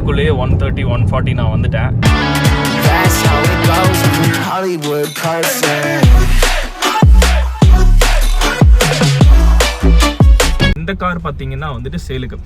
வரதுக்குள்ளேயே 1:30 1:40 நான் வந்துட்டேன். இந்த கார் பார்த்தீங்கன்னா வந்துட்டு சேலுக்கு.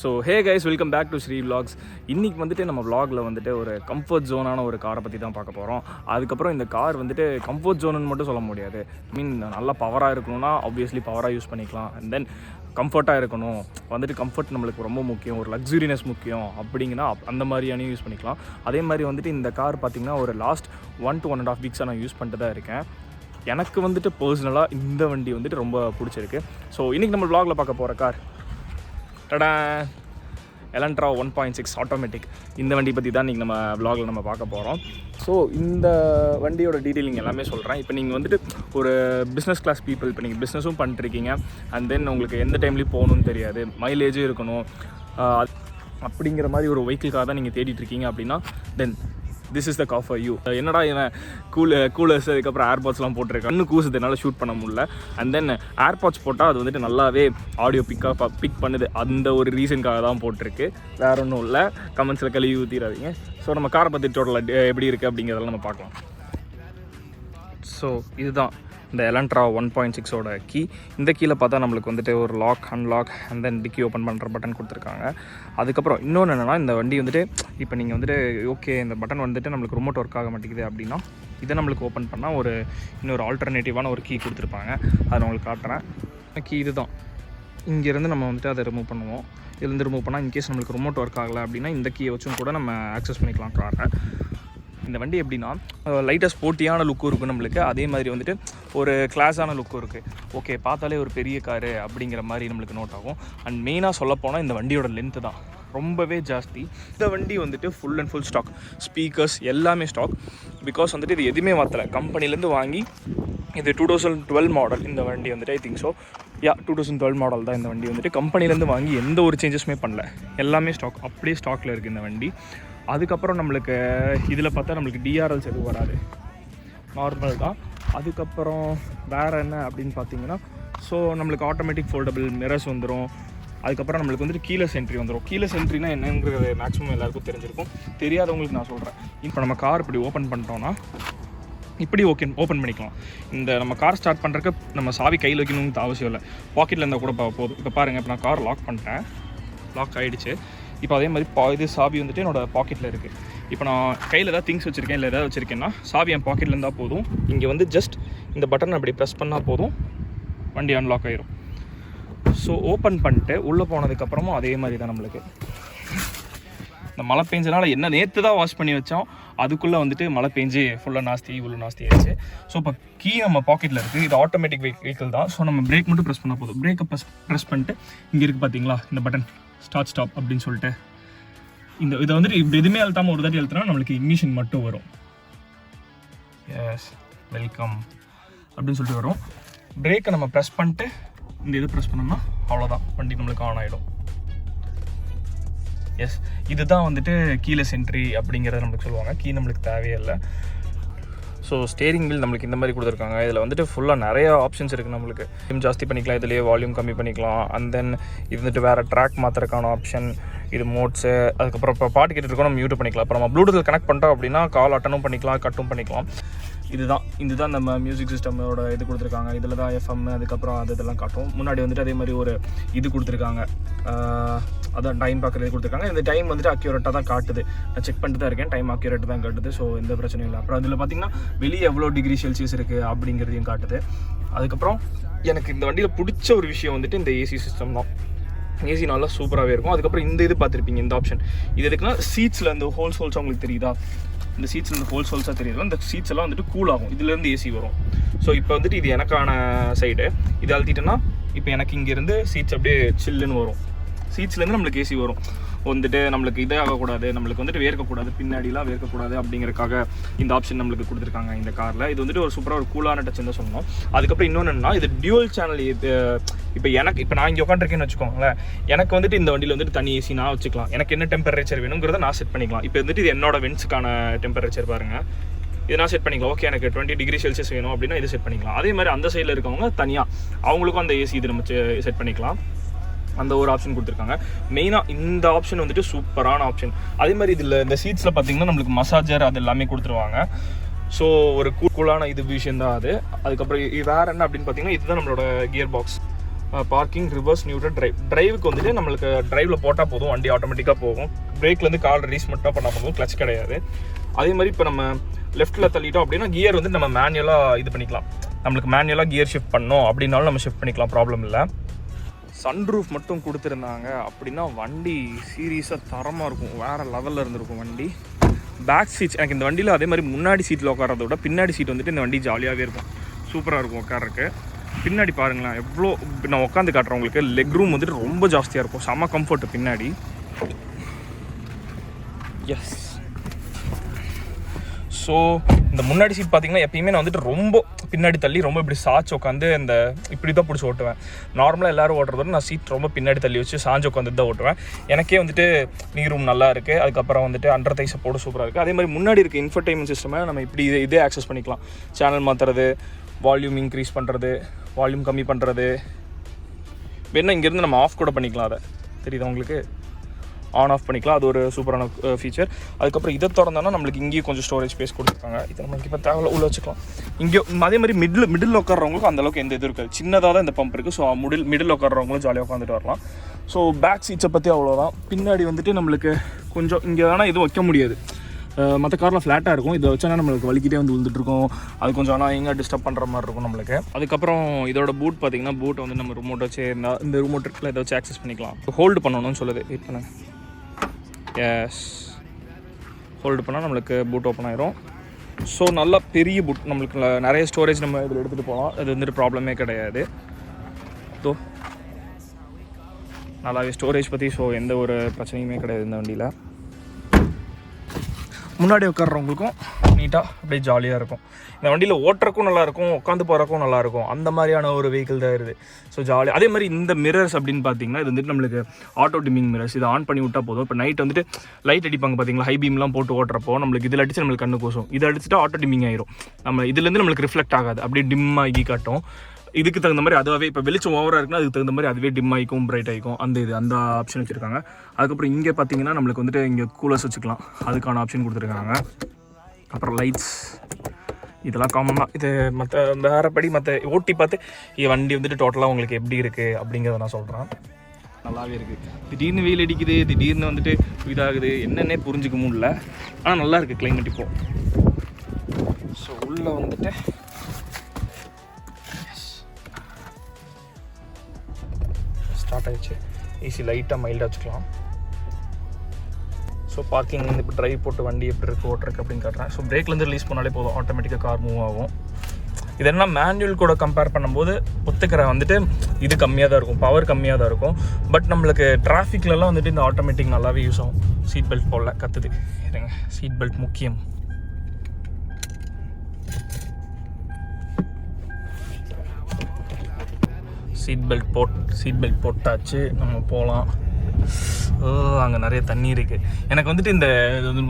So hey guys, welcome back to Sri vlogs. இன்றைக்கி வந்துட்டு நம்ம vlogல வந்துட்டு ஒரு கம்ஃபர்ட் ஜோனான ஒரு காரை பற்றி தான் பார்க்க போகிறோம். அதுக்கப்புறம் இந்த கார் வந்துட்டு கம்ஃபர்ட் ஜோனுன்னு மட்டும் சொல்ல முடியாது. நல்லா பவராக இருக்கணும்னா ஆப்வியஸ்லி பவராக யூஸ் பண்ணிக்கலாம். அண்ட் தென் கம்ஃபர்ட்டாக இருக்கணும், வந்துட்டு கம்ஃபர்ட் நம்மளுக்கு ரொம்ப முக்கியம், ஒரு லக்ஸுரினஸ் முக்கியம் அப்படிங்கன்னா அந்த மாதிரியானையும் யூஸ் பண்ணிக்கலாம். அதே மாதிரி வந்துட்டு இந்த கார் பார்த்திங்கன்னா ஒரு லாஸ்ட் 1 to 1.5 weeks நான் யூஸ் பண்ணிட்டு தான் இருக்கேன். எனக்கு வந்துட்டு பர்சனலாக இந்த வண்டி வந்துட்டு ரொம்ப பிடிச்சிருக்கு. ஸோ இன்றைக்கி நம்ம vlogல பார்க்க போகிற கார் எலன்ட்ரா 1.6 ஆட்டோமேட்டிக். இந்த வண்டி பற்றி தான் இன்றைக்கி நம்ம vlogல நம்ம பார்க்க போகிறோம். ஸோ இந்த வண்டியோட டீட்டெயிலிங் எல்லாமே சொல்கிறேன். இப்போ நீங்கள் வந்துட்டு ஒரு பிஸ்னஸ் கிளாஸ் பீப்புள், இப்போ நீங்கள் பிஸ்னஸும் பண்ணிட்டுருக்கீங்க, அண்ட் தென் உங்களுக்கு எந்த டைம்லேயும் போகணுன்னு தெரியாது, மைலேஜும் இருக்கணும், அப்படிங்கிற மாதிரி ஒரு வெஹிக்கிள்காக தான் நீங்கள் தேடிட்டுருக்கீங்க அப்படின்னா then this is the car for you. என்னடா இவன் கூலர்ஸ் அதுக்கப்புறம் ஏர்பாட்ஸ்லாம் போட்டிருக்கேன், இன்னும் கூசுது, என்னால் ஷூட் பண்ண முடியல. அண்ட் தென் ஏர்பாட்ஸ் போட்டால் அது வந்துட்டு நல்லாவே ஆடியோ பிக் பண்ணுது, அந்த ஒரு ரீசனுக்காக தான் போட்டிருக்கு, வேற ஒன்றும் இல்லை. கமெண்ட்ஸில் கழுவி ஊற்றிடாதீங்க. ஸோ நம்ம காரை பற்றி டோட்டல் எப்படி இருக்குது அப்படிங்கிறதெல்லாம் நம்ம பார்க்கலாம். ஸோ இதுதான் இந்த எலன்ட்ரா 1.6ஓட கீ. இந்த கீழே பார்த்தா நம்மளுக்கு வந்துட்டு ஒரு lock, unlock and then dickey open பண்ணுற பட்டன் கொடுத்துருக்காங்க. அதுக்கப்புறம் இன்னொன்று என்னென்னா, இந்த வண்டி வந்துட்டு இப்போ நீங்கள் வந்துட்டு ஓகே இந்த பட்டன் வந்துட்டு நம்மளுக்கு ரிமோட் ஒர்க் ஆக மாட்டேங்குது அப்படின்னா இதை நம்மளுக்கு ஓப்பன் பண்ணால் ஒரு இன்னொரு ஆல்டர்னேட்டிவான ஒரு கீ கொடுத்துருப்பாங்க, அதை நான் உங்களுக்கு காட்டுறேன். கீ இதுதான். இங்கேருந்து நம்ம வந்துட்டு அதை ரிமூவ் பண்ணுவோம். இதுலேருந்து ரிமூவ் பண்ணால் இன்கேஸ் நம்மளுக்கு ரிமோட் ஒர்க் ஆகலை அப்படின்னா இந்த கீயை வச்சும் கூட நம்ம ஆக்சஸ் பண்ணிக்கலாம் காரை. இந்த வண்டி எப்படின்னா லைட்டாக ஸ்போர்ட்டியான லுக்கும் இருக்குது நம்மளுக்கு, அதே மாதிரி வந்துட்டு ஒரு கிளாஸான லுக்கும் இருக்குது. ஓகே, பார்த்தாலே ஒரு பெரிய காரு அப்படிங்கிற மாதிரி நம்மளுக்கு நோட் ஆகும். அண்ட் மெயினாக சொல்லப்போனால் இந்த வண்டியோட லென்த்து தான் ரொம்பவே ஜாஸ்தி. இந்த வண்டி வந்துட்டு full and full stock, speakers எல்லாமே ஸ்டாக். பிகாஸ் வந்துட்டு இது எதுவுமே மாற்றலை, கம்பெனிலேருந்து வாங்கி. இது 2012 மாடல் இந்த வண்டி வந்துட்டு, ஐ திங்க் ஸோ 2012 மாடல் தான் இந்த வண்டி வந்துட்டு. கம்பெனிலேருந்து வாங்கி எந்த ஒரு சேஞ்சஸுமே பண்ணல, எல்லாமே ஸ்டாக், அப்படியே ஸ்டாக்கில் இருக்குது இந்த வண்டி. அதுக்கப்புறம் நம்மளுக்கு இதில் பார்த்தா நம்மளுக்கு டிஆர்எல்ஸ் எதுவும் வராது, நார்மல் தான். அதுக்கப்புறம் வேறு என்ன அப்படின்னு பார்த்தீங்கன்னா, ஸோ நம்மளுக்கு ஆட்டோமேட்டிக் ஃபோல்டபிள் மிரர்ஸ் வந்துடும். அதுக்கப்புறம் நம்மளுக்கு வந்துட்டு கீலெஸ் என்ட்ரி வந்துடும். கீலெஸ் என்ட்ரினா என்னங்கிறது மேக்ஸிமம் எல்லாருக்கும் தெரிஞ்சிருக்கும், தெரியாதவங்களுக்கு நான் சொல்கிறேன். இப்போ நம்ம கார் இப்படி ஓப்பன் பண்ணிட்டோன்னா இப்படி ஓப்பன் பண்ணிக்கலாம். இந்த நம்ம கார் ஸ்டார்ட் பண்ணுறக்கு நம்ம சாவி கையில் வைக்கணும்னு அவசியம் இல்லை, பாக்கெட்டில் இருந்தால் கூட போதும். இப்போ பாருங்கள், இப்போ நான் கார் லாக் பண்ணிட்டேன், லாக் ஆகிடுச்சு. இப்போ அதே மாதிரி இது சாவி வந்துட்டு என்னோடய பாக்கெட்டில் இருக்குது. இப்போ நான் கையில் ஏதாவது திங்ஸ் வச்சுருக்கேன், இல்லை ஏதாவது வச்சுருக்கேன்னா சாவி என் பாக்கெட்டில் இருந்தால் போதும். இங்கே வந்து ஜஸ்ட் இந்த பட்டன் அப்படி ப்ரெஸ் பண்ணால் போதும், வண்டி அன்லாக் ஆகிரும். ஸோ ஓப்பன் பண்ணிட்டு உள்ளே போனதுக்கப்புறமும் அதே மாதிரி தான் நம்மளுக்கு. இந்த மழை பெஞ்சனால என்ன நேற்று தான் வாஷ் பண்ணி வச்சோம், அதுக்குள்ளே வந்துட்டு மழை பெஞ்சு ஃபுல்லாக நாஸ்தி இவ்வளோ நாஸ்தி ஆயிடுச்சு. ஸோ இப்போ கீ நம்ம பாக்கெட்டில் இருக்குது, இது ஆட்டோமேட்டிக் வெஹிக்கிள் தான். ஸோ நம்ம பிரேக் மட்டும் ப்ரெஸ் பண்ணால் போதும். பிரேக்கை ப்ரெஸ் பண்ணிட்டு இங்கே இருக்குது பார்த்தீங்களா இந்த பட்டன், ஸ்டாப் அப்படின்னு சொல்லிட்டு இதை வந்துட்டு இப்படி எதுவுமே அழுத்தாமல் ஒரு தாட்டி அழுத்தினா நம்மளுக்கு இக்னிஷன் மட்டும் வரும். எஸ், வெல்கம் அப்படின்னு சொல்லிட்டு வரும். பிரேக்கை நம்ம ப்ரெஸ் பண்ணிட்டு இந்த இது ப்ரெஸ் பண்ணோம்னா அவ்வளோதான், வண்டி நம்மளுக்கு ஆன் ஆகிடும். எஸ், இதுதான் வந்துட்டு கீலெஸ் என்ட்ரி அப்படிங்கிறத நம்மளுக்கு சொல்லுவாங்க. கீ நம்மளுக்கு தேவையே இல்லை. ஸோ ஸ்டேரிங் வீல் நம்மளுக்கு இந்த மாதிரி கொடுத்துருக்காங்க. இதில் வந்துட்டு ஃபுல்லாக நிறைய ஆப்ஷன்ஸ் இருக்குது. நம்மளுக்கு வால்யூம் ஜாஸ்தி பண்ணிக்கலாம், இதுலேயே வால்யூம் கம்மி பண்ணிக்கலாம். அண்ட் தென் இது வந்துட்டு வேறு ட்ராக் மாற்றுறதுக்கான ஆப்ஷன், இது மோட்ஸு. அதுக்கப்புறம் இப்போ பாட்டு கேட்டுருக்கோம், நம்ம மியூட் பண்ணிக்கலாம். இப்போ நம்ம ப்ளூடூத்தில் கனெக்ட் பண்ணிட்டோம் அப்படின்னா கால் அட்டனும் பண்ணிக்கலாம், கட்டும் பண்ணிக்கலாம். இதுதான் நம்ம மியூசிக் சிஸ்டமோட இது கொடுத்துருக்காங்க. இதில் தான் எஃப்எம் அதுக்கப்புறம் இதெல்லாம் காட்டும். முன்னாடி வந்துட்டு அதே மாதிரி ஒரு இது கொடுத்துருக்காங்க, அதான் டைம் பார்க்குறது கொடுத்துருக்காங்க. இந்த டைம் வந்துட்டு அக்யூரேட்டாக தான் காட்டுது, நான் செக் பண்ணிட்டு தான் இருக்கேன், டைம் அக்யூரேட்டாக தான் காட்டுது. ஸோ எந்த பிரச்சனையும் இல்லை. அப்புறம் அதில் பார்த்திங்கன்னா வெளியே எவ்வளோ டிகிரி செல்சியஸ் இருக்குது அப்படிங்கிறதையும் காட்டுது. அதுக்கப்புறம் எனக்கு இந்த வண்டியில் பிடிச்ச ஒரு விஷயம் வந்துட்டு இந்த ஏசி சிஸ்டம் தான். ஏசி நல்லா சூப்பராகவே இருக்கும். அதுக்கப்புறம் இந்த இது பார்த்துருப்பீங்க, இந்த ஆப்ஷன். இது எதுக்குன்னா சீட்ஸில் இந்த ஹோல்ஸ் உங்களுக்கு தெரியுதா, இந்த சீட்ஸில் இந்த ஹோல்ஸாக தெரியுது, இந்த சீட்ஸ் எல்லாம் வந்துட்டு கூல் ஆகும், இதுலேருந்து ஏசி வரும். ஸோ இப்போ வந்துட்டு இது எனக்கான சைடு, இது அழுத்திட்டேன்னா இப்போ எனக்கு இங்கேருந்து சீட்ஸ் அப்படியே சில்லுன்னு வரும், சீட்ஸ்லேருந்து நம்மளுக்கு ஏசி வரும். வந்துட்டு நம்மளுக்கு இதே ஆகக்கூடாது, நம்மளுக்கு வந்துட்டு வேர்க்கக்கூடாது, பின்னாடிலாம் வேர்க்கக்கூடாது அப்படிங்கிறக்காக இந்த ஆப்ஷன் நம்மளுக்கு கொடுத்துருக்காங்க இந்த காரில். இது வந்துட்டு ஒரு சூப்பராக ஒரு கூலான டச் தான் சொல்லணும். அதுக்கப்புறம் இன்னொன்று என்னன்னா, இது டியூவல் சேனல். இப்போ நான் இங்கே உட்காந்துருக்கேன்னு வச்சுக்கோங்களேன், எனக்கு வந்துட்டு இந்த வண்டியில் வந்துட்டு தனி ஏசி நான் வச்சுக்கலாம். எனக்கு என்ன டெம்பரேச்சர் வேணுங்கிறத நான் செட் பண்ணிக்கலாம். இப்போ வந்துட்டு இது என்னோட வென்ட்ஸுக்கான டெம்பரேச்சர் பாருங்கள், இதை நான் செட் பண்ணிக்கலாம். ஓகே, எனக்கு 20 டிகிரி செல்சியஸ் வேணும் அப்படின்னா இது செட் பண்ணிக்கலாம். அதே மாதிரி அந்த சைடில் இருக்கவங்க தனியாக அவங்களுக்கும் அந்த ஏசி இது நம்ம செட் பண்ணிக்கலாம். அந்த ஒரு ஆப்ஷன் கொடுத்துருக்காங்க. மெயினாக இந்த ஆப்ஷன் வந்துட்டு சூப்பரான ஆப்ஷன். அதே மாதிரி இதில் இந்த சீட்ஸில் பார்த்தீங்கன்னா நம்மளுக்கு மசாஜர் அது எல்லாமே கொடுத்துருவாங்க. ஸோ ஒரு கூலான இது விஷயம் தான் அது. அதுக்கப்புறம் வேறு என்ன அப்படின்னு பார்த்தீங்கன்னா, இதுதான் நம்மளோட gear box. Parking, reverse, neutral, டிரைவுக்கு வந்துட்டு நம்மளுக்கு டிரைவில் போட்டால் போதும், வண்டி ஆட்டோமேட்டிக்காக போகும். பிரேக்லேருந்து கால் ரிலீஸ் மட்டும் பண்ணால் போதும், கிளச் கிடையாது. அதே மாதிரி இப்போ நம்ம லெஃப்ட்டில் தள்ளிட்டோம் அப்படின்னா கியர் வந்து நம்ம மேனுவலாக இது பண்ணிக்கலாம். நம்மளுக்கு மேனுவலாக கியர் ஷிஃப்ட் பண்ணோம் அப்படின்னாலும் நம்ம ஷிஃப்ட் பண்ணிக்கலாம், ப்ராப்ளம் இல்லை. சன்ரூஃப் மட்டும் கொடுத்துருந்தாங்க அப்படின்னா வண்டி சீரியஸாக தரமாக இருக்கும், வேறு லெவலில் இருந்திருக்கும் வண்டி. பேக் சீட்ஸ் எனக்கு இந்த வண்டியில் அதே மாதிரி முன்னாடி சீட்டில் உட்காரத விட பின்னாடி சீட் வந்துட்டு இந்த வண்டி ஜாலியாகவே இருக்கும், சூப்பராக இருக்கும் உட்காரக்கு. பின்னாடி பாருங்களேன் எவ்வளோ, நான் உட்காந்து காட்டுறேன் உங்களுக்கு, லெக் ரூம் வந்துட்டு ரொம்ப ஜாஸ்தியாக இருக்கும், செம்ம கம்ஃபர்ட் பின்னாடி. எஸ். ஸோ இந்த முன்னாடி சீட் பார்த்தீங்கன்னா எப்பயுமே நான் வந்துட்டு ரொம்ப பின்னாடி தள்ளி ரொம்ப இப்படி சாய்ச்சி உட்காந்து இந்த இப்படி தான் பிடிச்சி ஓட்டுவேன். நார்மலாக எல்லோரும் ஓட்டுறதோட நான் சீட் ரொம்ப பின்னாடி தள்ளி வச்சு சாஞ்சு உட்காந்து தான் ஓட்டுவேன். எனக்கே வந்துட்டு நீ ரூம் நல்லா இருக்குது. அதுக்கப்புறம் வந்துட்டு அண்டர் தை சப்போர்ட் சூப்பராக இருக்குது. அதே மாதிரி முன்னாடி இருக்க இன்ஃபர்டைன்மெண்ட் சிஸ்டமை நம்ம இப்படி இதே ஆக்சஸ் பண்ணிக்கலாம். சேனல் மாற்றுறது, வால்யூம் இன்க்ரீஸ் பண்ணுறது, வால்யூம் கம்மி பண்ணுறது, வேணால் இங்கேருந்து நம்ம ஆஃப் கூட பண்ணிக்கலாம். அதை தெரியுதா உங்களுக்கு, ஆன் ஆஃப் பண்ணிக்கலாம். அது ஒரு சூப்பரான ஃபீச்சர். அதுக்கப்புறம் இதை திறந்தோன்னா நம்மளுக்கு இங்கேயும் கொஞ்சம் ஸ்டோரேஜ் ஸ்பேஸ் கொடுத்துருக்காங்க. இதை நம்மளுக்கு இப்போ தேவையில்ல உள்ள வச்சுக்கலாம். இங்கே அதே மாதிரி மிடில் உட்காரவங்களுக்கும் அந்தளவுக்கு எந்த இது இருக்காது, சின்னதாக தான் இந்த பம்ப் இருக்குது. ஸோ மிடில் உட்காரவங்களும் ஜாலியாக உட்காந்துட்டு வரலாம். ஸோ பேக் சீட்ஸை பற்றி அவ்வளோதான். பின்னாடி வந்துட்டு நம்மளுக்கு கொஞ்சம் இங்கே ஆனால் எதுவும் வைக்க முடியாது, மற்ற காரில் ஃப்ளாட்டாக இருக்கும். இதை வச்சோன்னா நம்மளுக்கு வலிக்கிட்டே வந்து விழுந்துட்டுருக்கும், அது கொஞ்சம் ஆனால் எங்கே டிஸ்டர்ப் பண்ணுற மாதிரி இருக்கும் நம்மளுக்கு. அதுக்கப்புறம் இதோட பூட் பார்த்திங்கன்னா, பூட்டை வந்து நம்ம ரிமோட் வச்சு இந்த ரிமோட் இருக்குல்ல இதை வச்சு ஆக்சஸ் பண்ணிக்கலாம். ஹோல்டு பண்ணணும்னு சொல்லுது, வெயிட் பண்ணுங்க. எஸ், ஹோல்டு பண்ணால் நம்மளுக்கு பூட் ஓப்பன் ஆயிரும். ஸோ நல்லா பெரிய பூட், நம்மளுக்கு நிறைய ஸ்டோரேஜ் நம்ம இதில் எடுத்துகிட்டு போகலாம். அது வந்துட்டு ப்ராப்ளமே கிடையாது. ஸோ நல்லாவே ஸ்டோரேஜ் பற்றி ஸோ எந்த ஒரு பிரச்சனையுமே கிடையாது இந்த வண்டியில். முன்னாடி உட்கார்றவங்களுக்கும் நீட்டாக அப்படியே ஜாலியாக இருக்கும். இந்த வண்டியில் ஓட்டுறக்கும் நல்லாயிருக்கும், உட்காந்து போகிறக்கும் நல்லாயிருக்கும். அந்த மாதிரியான ஒரு வெஹிக்கிள் தான் இருக்குது. ஸோ ஜாலியாக. அதே மாதிரி இந்த மிரர்ஸ் அப்படின்னு பார்த்தீங்கன்னா, இது வந்துட்டு நம்மளுக்கு ஆட்டோ டிமிங் மிரர்ஸ். இதை ஆன் பண்ணி விட்டால் போதும். இப்போ நைட் வந்துட்டு லைட் அடிப்பாங்க பார்த்தீங்களா, ஹை பீம்லாம் போட்டு ஓட்டுறப்போ நம்மளுக்கு இதில் அடிச்சு நம்மளுக்கு கண்ணு கூசும். இதை அடிச்சுட்டு ஆட்டோ டிமிங் ஆயிரும். நம்ம இதுலேருந்து நம்மளுக்கு ரிஃப்ளெக்ட் ஆகாது, அப்படியே டிம் ஆகி காட்டும். இதுக்கு தகுந்த மாதிரி அதுவாகவே இப்போ வெளிச்சம் ஓவராக இருக்குன்னா அதுக்கு தகுந்த மாதிரி அதுவே டிம் ஆகிக்கும், பிரைட் ஆகிக்கும். அந்த ஆப்ஷன் வச்சுருக்காங்க. அதுக்கப்புறம் இங்கே பார்த்தீங்கன்னா நம்மளுக்கு வந்துட்டு இங்கே கூலர்ஸ் வச்சுக்கலாம், அதுக்கான ஆப்ஷன் கொடுத்துருக்காங்க. அப்புறம் லைட்ஸ் இதெல்லாம் காமன் தான். இது மற்ற வேறுபடி மற்ற ஓட்டி பார்த்து வண்டி வந்துட்டு டோட்டலாக உங்களுக்கு எப்படி இருக்குது அப்படிங்கிறத நான் சொல்கிறேன். நல்லாவே இருக்குது. திடீர்னு வெயில் அடிக்குது, திடீர்னு வந்துட்டு இதாகுது, என்னென்னே புரிஞ்சிக்க முடியல. ஆனால் நல்லா இருக்குது கிளைமேட் இப்போது. ஸோ உள்ளே வந்துட்டு ஸ்டார்ட் ஆகிடுச்சு. ஈஸி லைட்டாக மைல்டாக வச்சுக்கலாம். ஸோ பார்க்கிங் வந்து இப்போ ட்ரைவ் போட்டு வண்டி எப்படி இருக்குது ஓட்டுறக்கு அப்படின்னு காட்டுறேன். ஸோ பிரேக்லேருந்து ரிலீஸ் பண்ணாலே போதும், ஆட்டோமேட்டிக்காக கார் மூவ் ஆகும். இது என்ன மேனுவல் கூட கம்பேர் பண்ணும்போது ஒத்துக்கிற வந்துட்டு இது கம்மியாக தான் இருக்கும், பவர் கம்மியாக தான் இருக்கும். பட் நம்மளுக்கு டிராஃபிக்லலாம் வந்துட்டு இந்த ஆட்டோமேட்டிக் நல்லாவே யூஸ் ஆகும். சீட் பெல்ட் போடல, கற்றுது இருங்க, சீட் பெல்ட் முக்கியம். சீட் பெல்ட் போட்டாச்சு, நம்ம போகலாம். அங்கே நிறைய தண்ணி இருக்குது. எனக்கு வந்துட்டு இந்த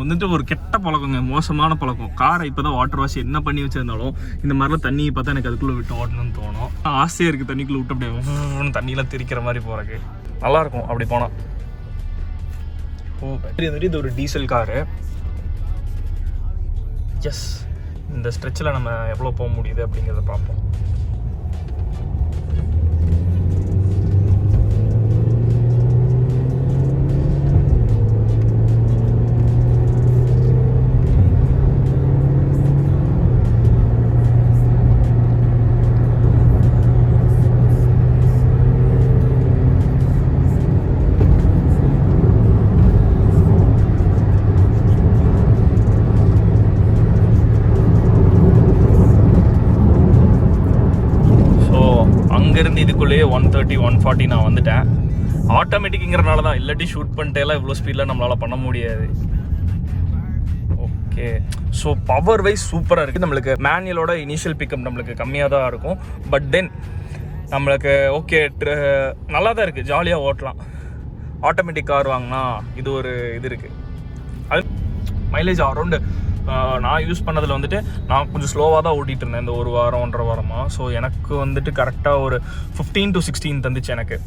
வந்துட்டு ஒரு கெட்ட பழக்கங்க, மோசமான பழக்கம். காரை இப்போ தான் வாட்டர் வாஷ் என்ன பண்ணி வச்சுருந்தாலும் இந்த மாதிரிலாம் தண்ணியை பார்த்தா எனக்கு அதுக்குள்ளே விட்டு ஓடணும்னு தோணும். ஆசையாக இருக்குது தண்ணிக்குள்ளே விட்டு அப்படியே தண்ணியெலாம் திரிக்கிற மாதிரி போகிறக்கு நல்லாயிருக்கும் அப்படி போனால். பேட்டரி வந்துட்டு இது ஒரு டீசல் காரு. எஸ், இந்த ஸ்ட்ரெச்சில் நம்ம எவ்வளோ போக முடியுது அப்படிங்கிறத பார்ப்போம். இதுக்குள்ளேயே 130 140 நான் வந்துட்டேன். ஆட்டோமேட்டிக்ங்கிறனால தான், இல்லாட்டி ஷூட் பண்ணிட்டேலாம் இவ்வளோ ஸ்பீடில் நம்மளால் பண்ண முடியாது. ஓகே, ஸோ பவர் வைஸ் சூப்பராக இருக்குது. நம்மளுக்கு மேனுவலோட இனிஷியல் பிக்கப் நம்மளுக்கு கம்மியாக தான் இருக்கும். பட் தென் நம்மளுக்கு ஓகே நல்லா தான் இருக்குது, ஜாலியாக ஓட்டலாம். ஆட்டோமேட்டிக் கார் வாங்கினா இது ஒரு இது இருக்குது. அது மைலேஜ் அரௌண்டு நான் யூஸ் பண்ணதில் வந்துட்டு நான் கொஞ்சம் ஸ்லோவாக தான் ஓட்டிகிட்டு இருந்தேன் இந்த ஒரு வாரம் 1.5 வாரமாக. ஸோ எனக்கு வந்துட்டு கரெக்டாக ஒரு 15 to 16 தந்துச்சு எனக்கு.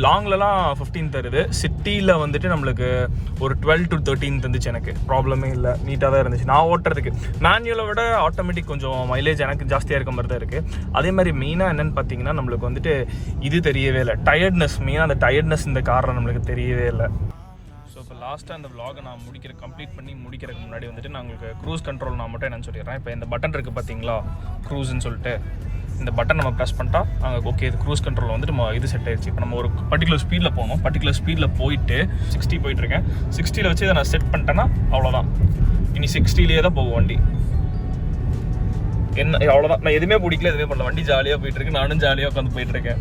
லாங்லலாம் 15 தருது. சிட்டியில் வந்துட்டு நம்மளுக்கு ஒரு 12 to 13 தந்துச்சு எனக்கு. ப்ராப்ளமே இல்லை, நீட்டாக தான் இருந்துச்சு நான் ஓட்டுறதுக்கு. மேனுவலை விட ஆட்டோமேட்டிக் கொஞ்சம் மைலேஜ் எனக்கு ஜாஸ்தியாக இருக்க மாதிரி தான் இருக்குது. அதே மாதிரி மெயினாக என்னென்னு பார்த்தீங்கன்னா நம்மளுக்கு வந்துட்டு இது தெரியவே இல்லை, டயர்ட்னஸ். மெயினாக அந்த டயர்ட்னஸ் இந்த காரில் நம்மளுக்கு தெரியவே இல்லை. ஸோ இப்போ லாஸ்ட்டாக அந்த vlog நான் கம்ப்ளீட் பண்ணி முடிக்கிறதுக்கு முன்னாடி வந்துட்டு நான் உங்களுக்கு க்ரூஸ் கண்ட்ரோல் நான் மட்டும் என்னன்னு சொல்லிடுறேன். இப்போ இந்த பட்டன் இருக்குது பார்த்தீங்களா, க்ரூஸ்ன்னு சொல்லிட்டு, இந்த பட்டன் நம்ம ப்ரெஸ் பண்ணிட்டா அங்கே ஓகே இது க்ரூஸ் கண்ட்ரோல் வந்துட்டு இது செட் ஆயிடுச்சு. இப்போ நம்ம ஒரு பர்டிகுலர் ஸ்பீடில் போகணும். பர்டிகுலர் ஸ்பீடில் போயிட்டு 60 போயிட்டுருக்கேன். 60 வச்சு இதை நான் செட் பண்ணிட்டேன்னா அவ்வளோதான், இனி 60லேயே தான் போகும் வண்டி. என்ன அவ்வளோதான், நான் எதுவுமே பிடிக்கல, எதுவுமே பண்ணல, வண்டி ஜாலியாக போயிட்டுருக்கு, நானும் ஜாலியாக உட்காந்து போயிட்டுருக்கேன்.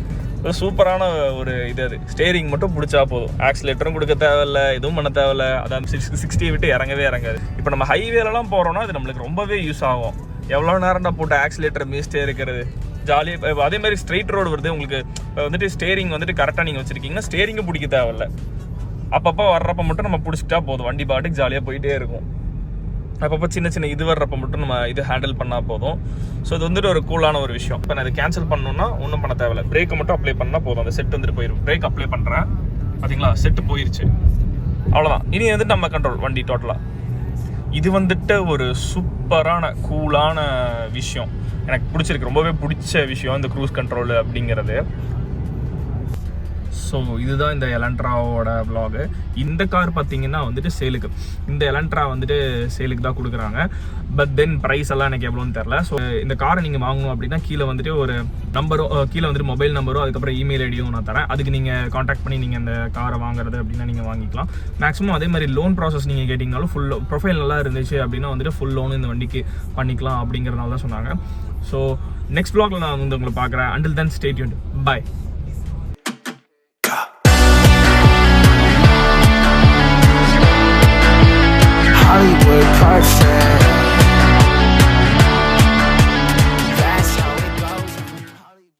சூப்பரான ஒரு இது. அது ஸ்டேரிங் மட்டும் பிடிச்சா போதும், ஆக்சிலேட்டரும் கொடுக்க தேவையில்லை, எதுவும் பண்ண தேவையில்ல. அதான் 60 விட்டு இறங்கவே இறங்காது. இப்போ நம்ம ஹைவேலலாம் போகிறோன்னா அது நம்மளுக்கு ரொம்பவே யூஸ் ஆகும். எவ்வளோ நேரம்டா போட்டு ஆக்சிலேட்டர் மீஸ்டே இருக்கிறது, ஜாலியாக. அதே மாதிரி ஸ்ட்ரெயிட் ரோடு வருது உங்களுக்கு, இப்போ வந்துட்டு ஸ்டேரிங் வந்துட்டு கரெக்டாக நீங்கள் வச்சுருக்கீங்கன்னா ஸ்டேரிங்கும் பிடிக்க தேவையில்ல. அப்பப்போ வர்றப்ப மட்டும் நம்ம பிடிச்சிட்டா போதும், வண்டி பாட்டுக்கு ஜாலியாக போயிட்டே இருக்கும். அப்பப்போ சின்ன சின்ன இது வர்றப்ப மட்டும் நம்ம இது ஹேண்டில் பண்ணால் போதும். ஸோ இது வந்துட்டு ஒரு கூலான ஒரு விஷயம். இப்போ நான் இதை கேன்சல் பண்ணணும்னா ஒன்றும் பண்ண தேவையில்ல, பிரேக்கை மட்டும் அப்ளை பண்ணால் போதும், அந்த செட் வந்துட்டு போயிடும். பிரேக் அப்ளை பண்ணுறேன் பார்த்தீங்களா, செட்டு போயிடுச்சு, அவ்வளோதான். இனி வந்துட்டு நம்ம கண்ட்ரோல் வண்டி டோட்டலாக. இது வந்துட்டு ஒரு சூப்பரான கூலான விஷயம், எனக்கு பிடிச்சிருக்கு, ரொம்பவே பிடிச்ச விஷயம் இந்த க்ரூஸ் கண்ட்ரோல் அப்படிங்கிறது. ஸோ இதுதான் இந்த எலன்ட்ராவோட vlog. இந்த கார் பார்த்தீங்கன்னா வந்துட்டு சேலுக்கு, இந்த எலன்ட்ரா வந்துட்டு சேலுக்கு தான் கொடுக்குறாங்க. பட் தென் ப்ரைஸ் எல்லாம் எனக்கு எவ்வளோன்னு தெரில. ஸோ இந்த காரை நீங்கள் வாங்கணும் அப்படின்னா கீழே வந்துட்டு ஒரு நம்பரும், கீழே வந்துட்டு மொபைல் நம்பரும், அதுக்கப்புறம் இமெயில் ஐடியும் நான் தரேன். அதுக்கு நீங்கள் காண்டாக்ட் பண்ணி நீங்கள் இந்த காரை வாங்குறது அப்படின்னா நீங்கள் வாங்கிக்கலாம். மேக்ஸிமம் அதே மாதிரி லோன் ப்ராசஸ் நீங்கள் கேட்டிங்கனாலும் ஃபுல் ப்ரொஃபைல் நல்லா இருந்துச்சு அப்படின்னா வந்துட்டு ஃபுல் லோன் இந்த வண்டிக்கு பண்ணிக்கலாம் அப்படிங்கிறனால தான் சொன்னாங்க. ஸோ நெக்ஸ்ட் vlogல நான் வந்து உங்களை பார்க்குறேன். Until then, stay tuned. Bye.